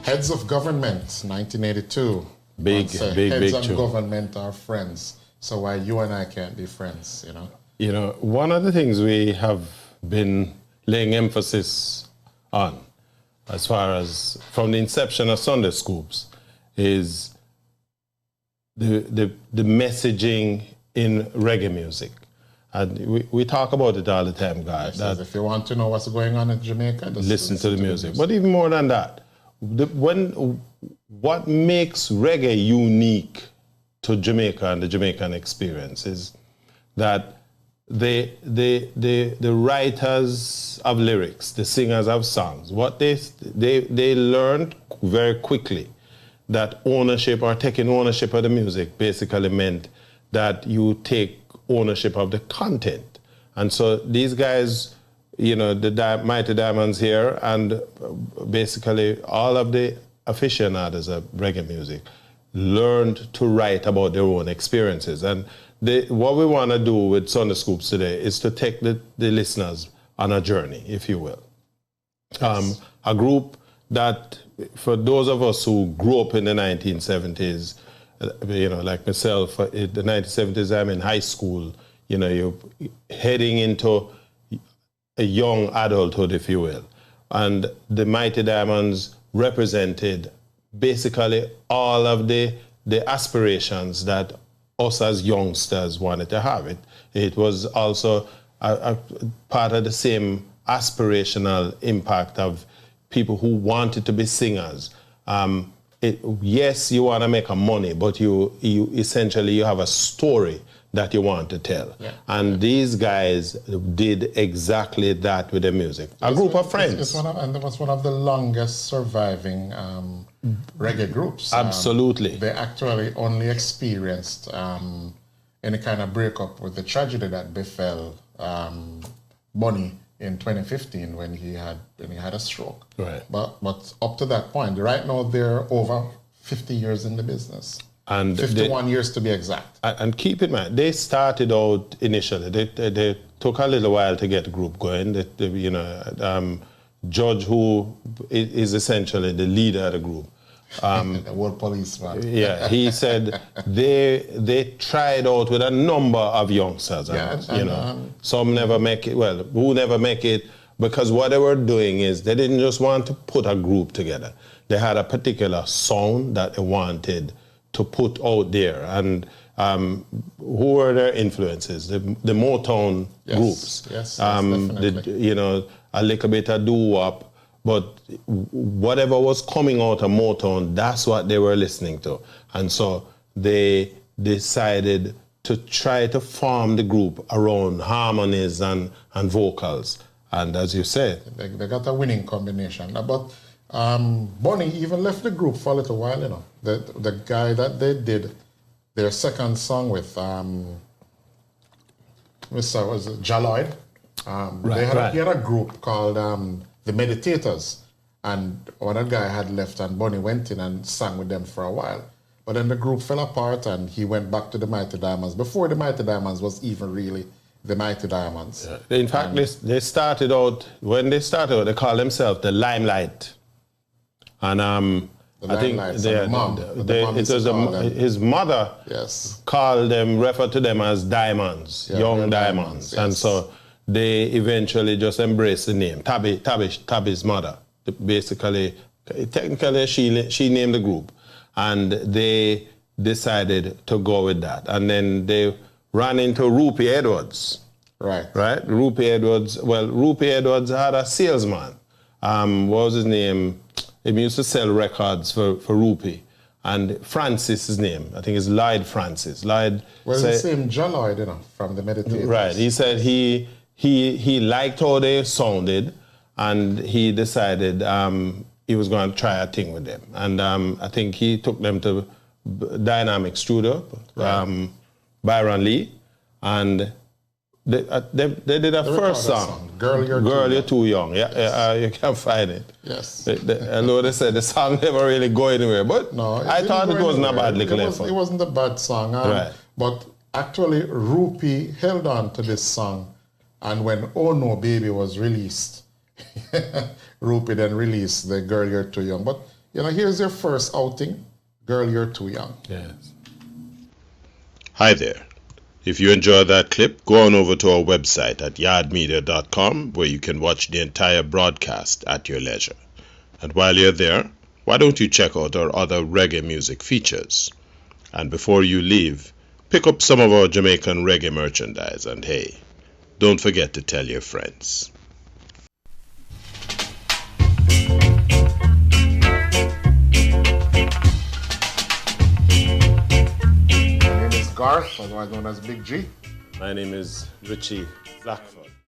Heads of Government, 1982. Big Heads of tune. Government are friends. So why you and I can't be friends, you know? You know, one of the things we have been laying emphasis on, as far as from the inception of Sunday Scoops, is the messaging in reggae music. And we talk about it all the time, guys. Yes, if you want to know what's going on in Jamaica, just listen to the music. But even more than that, what makes reggae unique to Jamaica and the Jamaican experience is that the writers of lyrics, the singers of songs, what they learned very quickly that ownership or taking ownership of the music basically meant that you take ownership of the content. And so these guys, you know, the Mighty Diamonds here and basically all of the aficionados of reggae music learned to write about their own experiences. And what we want to do with Sunday Scoops today is to take the listeners on a journey, if you will. Yes. A group that, for those of us who grew up in the 1970s, you know, like myself, in the 1970s, I'm in high school, you know, you're heading into a young adulthood, if you will. And the Mighty Diamonds represented basically all of the aspirations that us as youngsters wanted to have. It was also a part of the same aspirational impact of people who wanted to be singers. Yes, you want to make a money, but you essentially you have a story that you want to tell. Yeah. And these guys did exactly that with the music. A group of friends. And it was one of the longest surviving reggae groups. Absolutely. They actually only experienced any kind of breakup with the tragedy that befell Bonnie in 2015 when he had a stroke. Right. But up to that point, right now they're over 50 years in the business. And 51 years to be exact. And keep in mind, they started out initially. They took a little while to get the group going. Judge, who is essentially the leader of the group. The world policeman. Yeah, he said they tried out with a number of youngsters. Some never make it. Well, who never make it, because what they were doing is they didn't just want to put a group together. They had a particular sound that they wanted to put out there. And who were their influences? The Motown groups. Yes, definitely. A little bit of doo-wop. But whatever was coming out of Motown, that's what they were listening to. And so they decided to try to form the group around harmonies and vocals. And as you said, they got a winning combination. But Bonnie even left the group for a little while, you know. The guy that they did their second song with, Yaawd. He had a group called The Meditators, and one guy had left and Bonnie went in and sang with them for a while. But then the group fell apart and he went back to the Mighty Diamonds before the Mighty Diamonds was even really the Mighty Diamonds. Yeah. In fact, they started out, they called themselves the Limelight. And I think his mother called them, referred to them as Diamonds, Young Diamonds. Yes. And so they eventually just embraced the name. Tabby's mother. Basically, technically she named the group. And they decided to go with that. And then they ran into Rupie Edwards. Right. Rupie Edwards had a salesman. What was his name? He used to sell records for Rupie. And Francis, his name, I think it's Lloyd Francis. Lloyd. Well, the same Yaawd, from the Meditators. Right. He said he liked how they sounded, and he decided he was going to try a thing with them. And I think he took them to Dynamic Studio, Byron Lee, and they did a first song. Girl, You're Too Young. Yeah, you can find it. Yes. Although they said the song never really go anywhere, but no, I thought it wasn't a bad little effort. It wasn't a bad song. Right. But actually, Rupie held on to this song, and when Oh No Baby was released, Rupie then released the Girl You're Too Young. But here's your first outing. Girl, you're too young. Yes. Hi there. If you enjoyed that clip, go on over to our website at yawdmedia.com where you can watch the entire broadcast at your leisure. And while you're there, why don't you check out our other reggae music features? And before you leave, pick up some of our Jamaican reggae merchandise, and hey, don't forget to tell your friends. My name is Garth, otherwise known as Big G. My name is Richie Blackford.